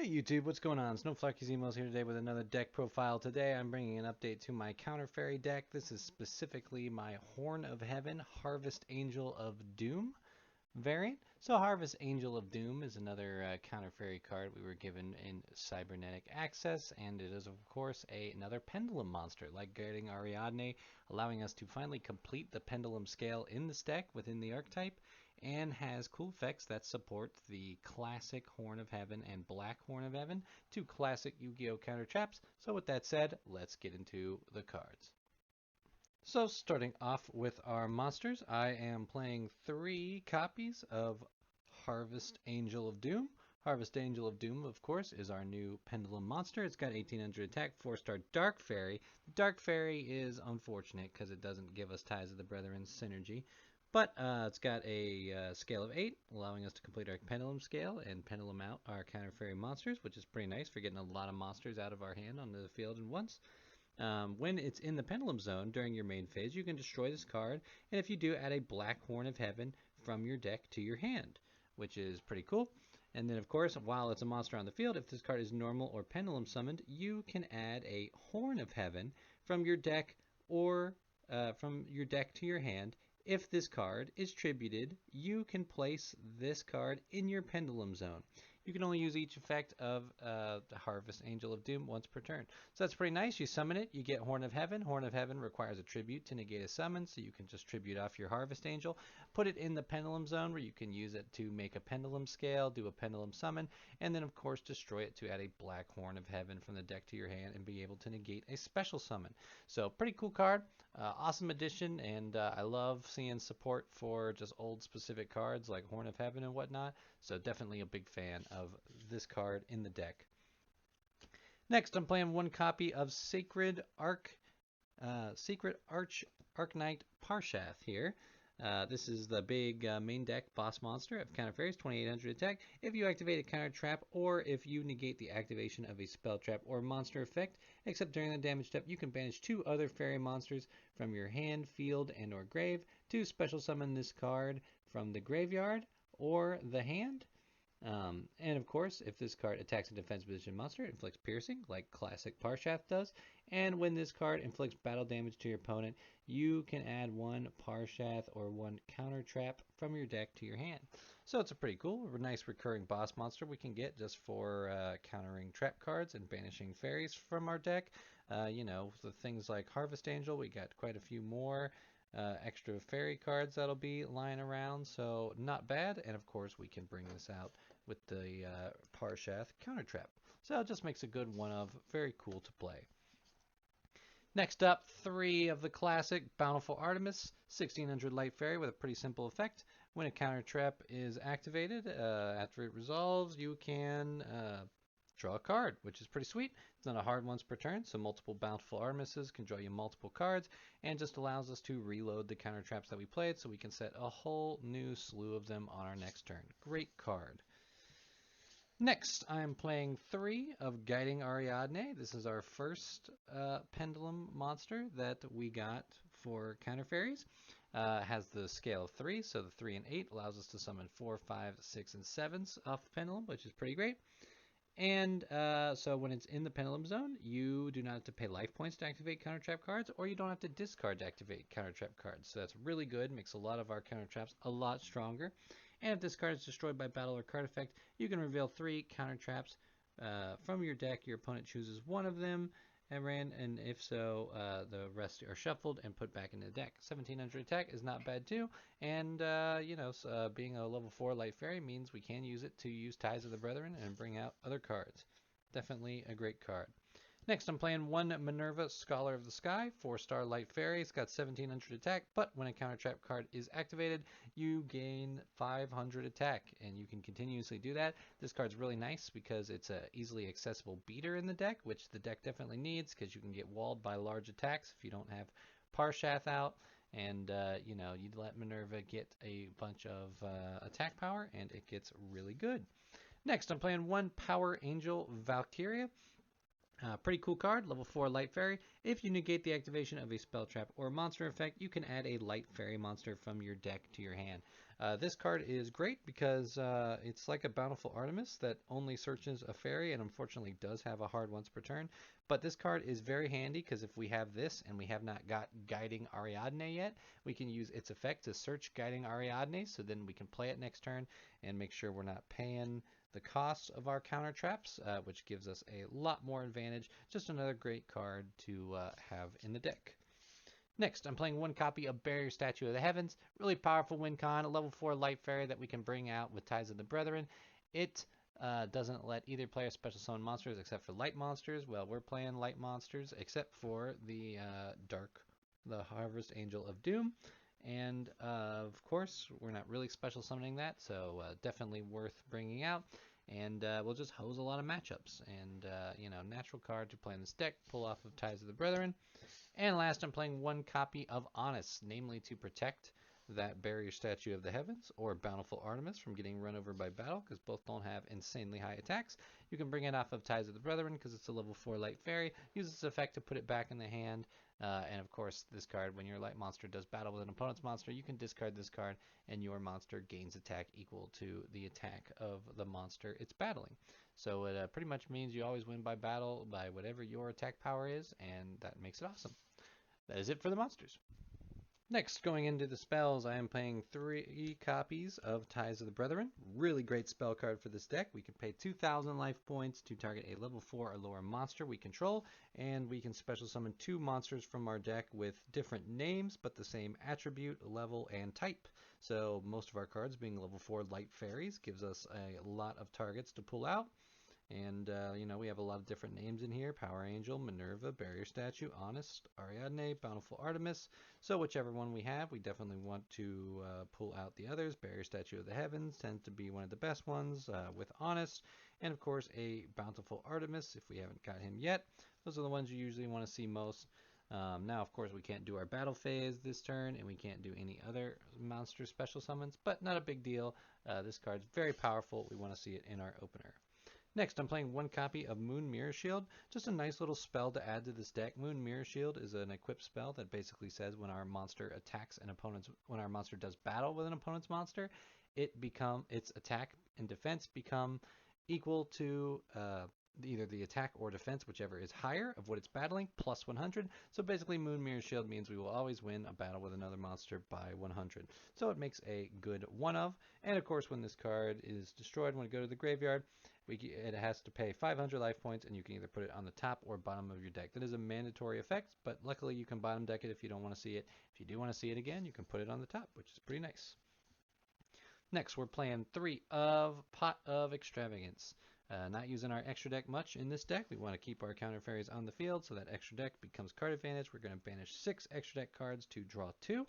Hey YouTube, what's going on? Snowflakey's Emos here today with another deck profile. Today I'm bringing an update to my Counter Fairy deck. This is specifically my Horn of Heaven Harvest Angel of Doom variant. So Harvest Angel of Doom is another Counter Fairy card we were given in Cybernetic Access, and it is of course another Pendulum monster like Guarding Ariadne, allowing us to finally complete the Pendulum scale in this deck within the archetype, and has cool effects that support the classic Horn of Heaven and Black Horn of Heaven, two classic Yu-Gi-Oh counter traps. So with that said, let's get into the cards. So starting off with our monsters, I am playing 3 copies of Harvest Angel of Doom. Harvest Angel of Doom, of course, is our new Pendulum monster. It's got 1800 attack, 4-star Dark Fairy. Dark Fairy is unfortunate because it doesn't give us Ties of the Brethren synergy. But it's got a scale of 8, allowing us to complete our Pendulum scale and Pendulum out our Counter Fairy monsters, which is pretty nice for getting a lot of monsters out of our hand onto the field at once. When it's in the Pendulum Zone during your main phase, you can destroy this card, and if you do, add a Black Horn of Heaven from your deck to your hand, which is pretty cool. And then, of course, while it's a monster on the field, if this card is normal or Pendulum summoned, you can add a Horn of Heaven from your deck or from your deck to your hand. If this card is tributed, you can place this card in your Pendulum Zone. You can only use each effect of the Harvest Angel of Doom once per turn. So that's pretty nice. You summon it, you get Horn of Heaven. Horn of Heaven requires a tribute to negate a summon, so you can just tribute off your Harvest Angel, put it in the Pendulum Zone where you can use it to make a Pendulum scale, do a Pendulum summon, and then of course destroy it to add a Black Horn of Heaven from the deck to your hand and be able to negate a special summon. So pretty cool card, awesome addition, and I love seeing support for just old specific cards like Horn of Heaven and whatnot. So definitely a big fan of this card in the deck. Next, I'm playing 1 copy of Sacred Arc-Knight Parshath here. This is the big main deck boss monster of Counter Fairies, 2800 attack. If you activate a counter trap, or if you negate the activation of a spell trap or monster effect, except during the damage step, you can banish 2 other fairy monsters from your hand, field, and or grave to special summon this card from the graveyard or the hand. And of course, if this card attacks a defense position monster, it inflicts piercing, like classic Parshath does. And when this card inflicts battle damage to your opponent, you can add 1 Parshath or 1 counter trap from your deck to your hand. So it's a pretty cool, nice recurring boss monster we can get just for countering trap cards and banishing fairies from our deck. You know, the things like Harvest Angel, we got quite a few more extra fairy cards that'll be lying around, so not bad. And of course, we can bring this out with the Parshath counter trap. So it just makes a good one of, very cool to play. Next up, 3 of the classic Bountiful Artemis, 1600 Light Fairy with a pretty simple effect. When a counter trap is activated, after it resolves, you can draw a card, which is pretty sweet. It's not a hard once per turn, so multiple Bountiful Artemises can draw you multiple cards, and just allows us to reload the counter traps that we played, so we can set a whole new slew of them on our next turn. Great card. Next, I'm playing 3 of Guiding Ariadne. This is our first Pendulum monster that we got for Counter Fairies. Has the scale of 3, so the 3 and 8 allows us to summon 4, 5, 6, and 7s off the Pendulum, which is pretty great. And so when it's in the Pendulum Zone, you do not have to pay life points to activate counter trap cards, or you don't have to discard to activate counter trap cards. So that's really good, makes a lot of our counter traps a lot stronger. And if this card is destroyed by battle or card effect, you can reveal 3 counter traps from your deck. Your opponent chooses one of them, and if so, the rest are shuffled and put back into the deck. 1700 attack is not bad too, and you know, being a level 4 light fairy means we can use it to use Ties of the Brethren and bring out other cards. Definitely a great card. Next, I'm playing 1 Minerva Scholar of the Sky, 4-star light fairy. It's got 1700 attack, but when a counter trap card is activated, you gain 500 attack, and you can continuously do that. This card's really nice because it's a easily accessible beater in the deck, which the deck definitely needs because you can get walled by large attacks if you don't have Parshath out. And you know, you let Minerva get a bunch of attack power, and it gets really good. Next, I'm playing 1 Power Angel Valkyria. Pretty cool card, level 4 Light Fairy. If you negate the activation of a spell trap or monster effect, you can add a Light Fairy monster from your deck to your hand. This card is great because it's like a Bountiful Artemis that only searches a fairy and unfortunately does have a hard once per turn. But this card is very handy because if we have this and we have not got Guiding Ariadne yet, we can use its effect to search Guiding Ariadne, so then we can play it next turn and make sure we're not paying the cost of our counter traps, which gives us a lot more advantage. Just another great card to have in the deck. Next, I'm playing one copy of Barrier Statue of the Heavens. Really powerful win con, a level 4 Light Fairy that we can bring out with Ties of the Brethren. It doesn't let either player special summon monsters except for light monsters. Well, we're playing light monsters except for the the Harvest Angel of Doom. And of course, we're not really special summoning that, so definitely worth bringing out. And we'll just hose a lot of matchups. And, natural card to play in this deck, pull off of Ties of the Brethren. And last, I'm playing one copy of Honest, namely to protect that Barrier Statue of the Heavens or Bountiful Artemis from getting run over by battle, because both don't have insanely high attacks. You can bring it off of Ties of the Brethren because it's a level 4 Light Fairy. Use its effect to put it back in the hand. And of course, this card, when your light monster does battle with an opponent's monster, you can discard this card and your monster gains attack equal to the attack of the monster it's battling. So it pretty much means you always win by battle by whatever your attack power is, and that makes it awesome. That is it for the monsters. Next, going into the spells, I am playing 3 copies of Ties of the Brethren. Really great spell card for this deck. We can pay 2,000 life points to target a level 4 or lower monster we control, and we can special summon 2 monsters from our deck with different names, but the same attribute, level, and type. So most of our cards being level 4 Light Fairies gives us a lot of targets to pull out. And, we have a lot of different names in here. Power Angel, Minerva, Barrier Statue, Honest, Ariadne, Bountiful Artemis. So whichever one we have, we definitely want to pull out the others. Barrier Statue of the Heavens tends to be one of the best ones with Honest. And, of course, a Bountiful Artemis if we haven't got him yet. Those are the ones you usually want to see most. Now, of course, we can't do our battle phase this turn, and we can't do any other monster special summons, but not a big deal. This card's very powerful. We want to see it in our opener. Next, I'm playing one copy of Moon Mirror Shield. Just a nice little spell to add to this deck. Moon Mirror Shield is an equipped spell that basically says when our monster when our monster does battle with an opponent's monster, its attack and defense become equal to either the attack or defense, whichever is higher of what it's battling, plus 100. So basically, Moon Mirror Shield means we will always win a battle with another monster by 100. So it makes a good one of. And of course, when this card is destroyed, when we go to the graveyard, it has to pay 500 life points, and you can either put it on the top or bottom of your deck. That is a mandatory effect, but luckily you can bottom deck it if you don't want to see it. If you do want to see it again, you can put it on the top, which is pretty nice. Next, we're playing 3 of Pot of Extravagance. Not using our extra deck much in this deck. We want to keep our counter fairies on the field, so that extra deck becomes card advantage. We're going to banish 6 extra deck cards to draw 2.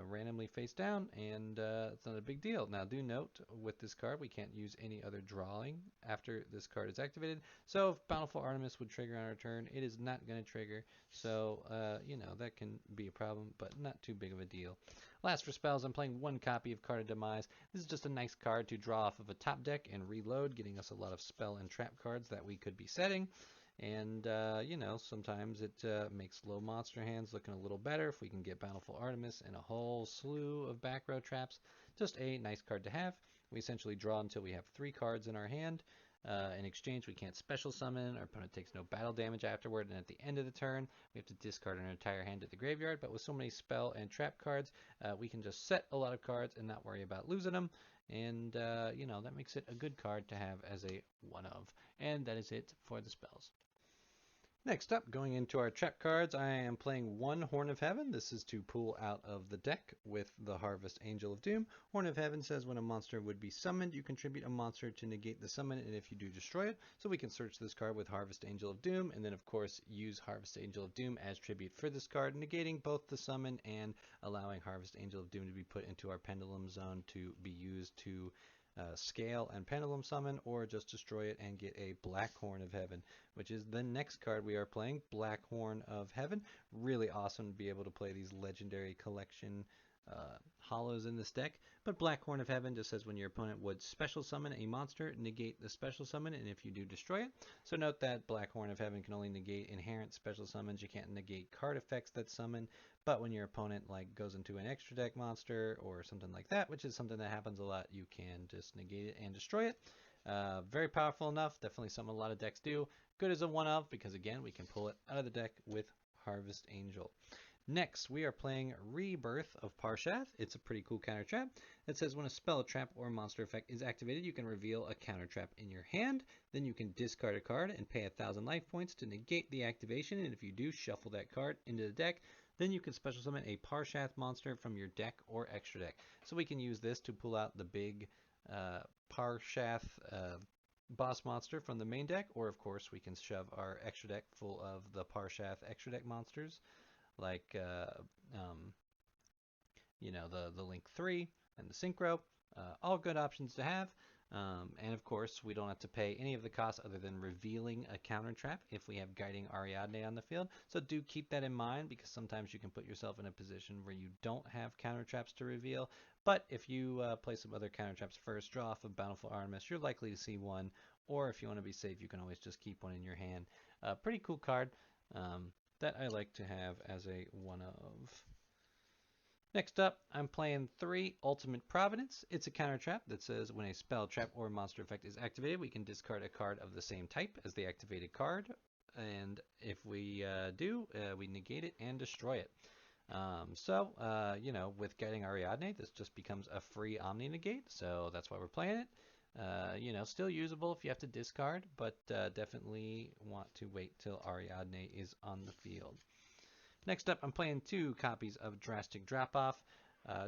Randomly face down, and it's not a big deal. Now, do note, with this card, we can't use any other drawing after this card is activated. So if Bountiful Artemis would trigger on our turn, it is not going to trigger. So, that can be a problem, but not too big of a deal. Last for spells, I'm playing one copy of Card of Demise. This is just a nice card to draw off of a top deck and reload, getting us a lot of spell and trap cards that we could be setting. And, sometimes it makes low monster hands looking a little better if we can get Bountiful Artemis and a whole slew of back row traps. Just a nice card to have. We essentially draw until we have 3 cards in our hand. In exchange, we can't special summon. Our opponent takes no battle damage afterward. And at the end of the turn, we have to discard our entire hand at the graveyard. But with so many spell and trap cards, we can just set a lot of cards and not worry about losing them. And, that makes it a good card to have as a one of. And that is it for the spells. Next up, going into our trap cards, I am playing one Horn of Heaven. This is to pull out of the deck with the Harvest Angel of Doom. Horn of Heaven says when a monster would be summoned, you contribute a monster to negate the summon, and if you do, destroy it. So we can search this card with Harvest Angel of Doom, and then of course use Harvest Angel of Doom as tribute for this card, negating both the summon and allowing Harvest Angel of Doom to be put into our pendulum zone to be used to scale and pendulum summon, or just destroy it and get a Black Horn of Heaven, which is the next card we are playing, Black Horn of Heaven. Really awesome to be able to play these legendary collection hollows in this deck, but Black Horn of Heaven just says when your opponent would special summon a monster, negate the special summon, and if you do, destroy it. So note that Black Horn of Heaven can only negate inherent special summons. You can't negate card effects that summon, but when your opponent like goes into an extra deck monster or something like that, which is something that happens a lot, you can just negate it and destroy it. Very powerful enough, definitely something a lot of decks do. Good as a one-of because again, we can pull it out of the deck with Harvest Angel. Next, we are playing Rebirth of Parshath. It's a pretty cool counter trap. It says when a spell, trap, or monster effect is activated, you can reveal a counter trap in your hand. Then you can discard a card and pay 1,000 life points to negate the activation. And if you do, shuffle that card into the deck. Then you can special summon a Parshath monster from your deck or extra deck. So we can use this to pull out the big Parshath boss monster from the main deck, or of course we can shove our extra deck full of the Parshath extra deck monsters, like you know, the Link 3 and the Synchro. All good options to have. And of course, we don't have to pay any of the costs other than revealing a counter trap if we have Guiding Ariadne on the field. So do keep that in mind because sometimes you can put yourself in a position where you don't have counter traps to reveal. But if you play some other counter traps first, draw off of Bountiful Artemis, you're likely to see one. Or if you want to be safe, you can always just keep one in your hand. Pretty cool card that I like to have as a one of. Next up, I'm playing 3 Ultimate Providence. It's a counter trap that says when a spell, trap, or monster effect is activated, we can discard a card of the same type as the activated card. And if we do, we negate it and destroy it. You know, with Guiding Ariadne, this just becomes a free Omni Negate, so that's why we're playing it. You know, still usable if you have to discard, but definitely want to wait till Ariadne is on the field. Next up, I'm playing 2 copies of Drastic Drop-Off.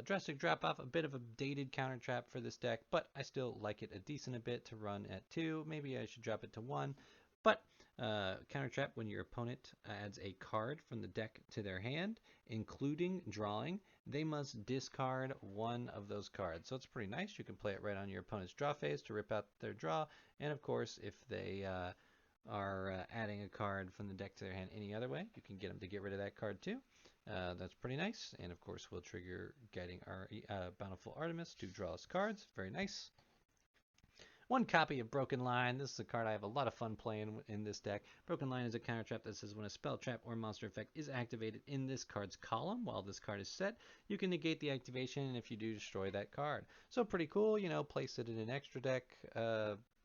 Drastic Drop-Off, a bit of a dated counter trap for this deck, but I still like it a decent bit to run at 2. Maybe I should drop it to 1. But counter trap when your opponent adds a card from the deck to their hand, including drawing, they must discard one of those cards. So it's pretty nice. You can play it right on your opponent's draw phase to rip out their draw. And of course, if they are adding a card from the deck to their hand any other way, you can get them to get rid of that card too. That's pretty nice. And of course, we'll trigger Guiding our Bountiful Artemis to draw us cards. Very nice. 1 copy of Broken Line. This is a card I have a lot of fun playing in this deck. Broken Line is a counter trap that says when a spell, trap, or monster effect is activated in this card's column while this card is set, you can negate the activation, and if you do, destroy that card. So pretty cool, you know, place it in an extra deck,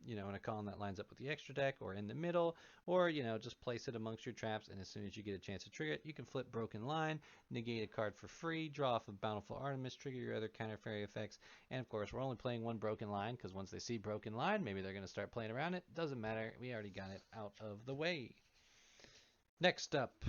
you know, in a column that lines up with the extra deck or in the middle, or, you know, just place it amongst your traps, and as soon as you get a chance to trigger it, you can flip Broken Line, negate a card for free, draw off of Bountiful Artemis, trigger your other counter fairy effects, and of course, we're only playing 1 Broken Line, because once they see Broken Line, maybe they're going to start playing around it. Doesn't matter, we already got it out of the way. Next up,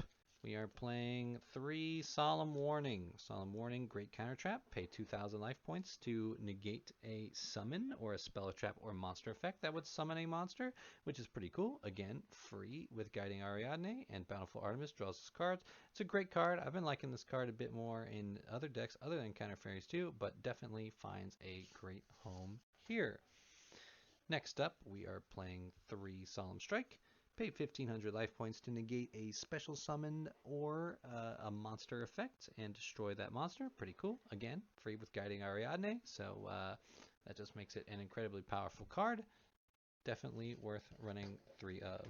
we are playing 3 Solemn Warning. Solemn Warning, great counter trap. Pay 2,000 life points to negate a summon or a spell, trap, or monster effect that would summon a monster, which is pretty cool. Again, free with Guiding Ariadne, and Bountiful Artemis draws us cards. It's a great card. I've been liking this card a bit more in other decks other than counter fairies too, but definitely finds a great home here. Next up, we are playing 3 Solemn Strike. Pay 1,500 life points to negate a special summon or a monster effect and destroy that monster. Pretty cool. Again, free with Guiding Ariadne, so that just makes it an incredibly powerful card. Definitely worth running 3 of.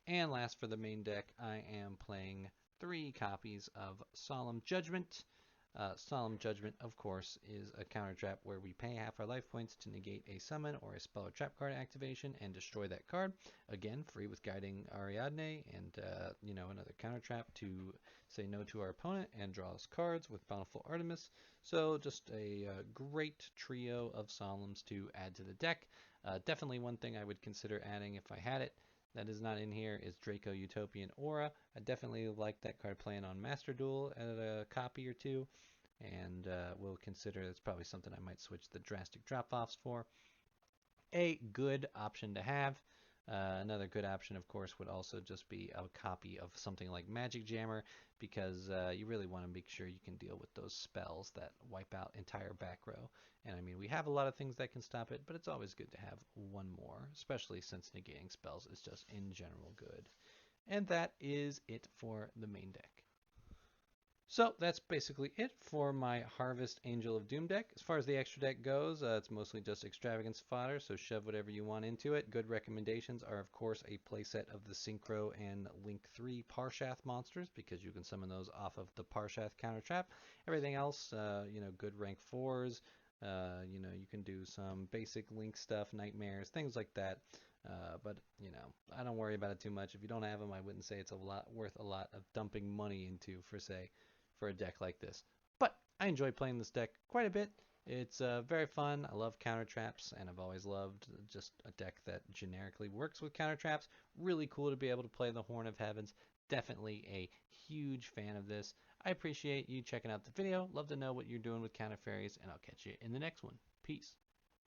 And last for the main deck, I am playing 3 copies of Solemn Judgment. Solemn Judgment, of course, is a counter trap where we pay half our life points to negate a summon or a spell or trap card activation and destroy that card. Again, free with Guiding Ariadne and you know, another counter trap to say no to our opponent and draw us cards with Bountiful Artemis. So just a great trio of Solemns to add to the deck. Definitely one thing I would consider adding if I had it that is not in here is Draco Utopian Aura. I definitely like that card playing on Master Duel at a copy or 2, and we'll consider it's probably something I might switch the Drastic Drop-Offs for. A good option to have. Another good option, of course, would also just be a copy of something like Magic Jammer, because you really want to make sure you can deal with those spells that wipe out entire back row. And I mean, we have a lot of things that can stop it, but it's always good to have one more, especially since negating spells is just in general good. And that is it for the main deck. So that's basically it for my Harvest Angel of Doom deck. As far as the extra deck goes, it's mostly just extravagance fodder, so shove whatever you want into it. Good recommendations are, of course, a playset of the Synchro and Link 3 Parshath monsters, because you can summon those off of the Parshath counter trap. Everything else, good rank 4s. You can do some basic Link stuff, Nightmares, things like that. But I don't worry about it too much. If you don't have them, I wouldn't say it's worth a lot of dumping money into, for a deck like this. But I enjoy playing this deck quite a bit. It's very fun. I love counter traps, and I've always loved just a deck that generically works with counter traps. Really cool to be able to play the Horn of Heavens. Definitely a huge fan of this. I appreciate you checking out the video. Love to know what you're doing with counter fairies, and I'll catch you in the next one. Peace.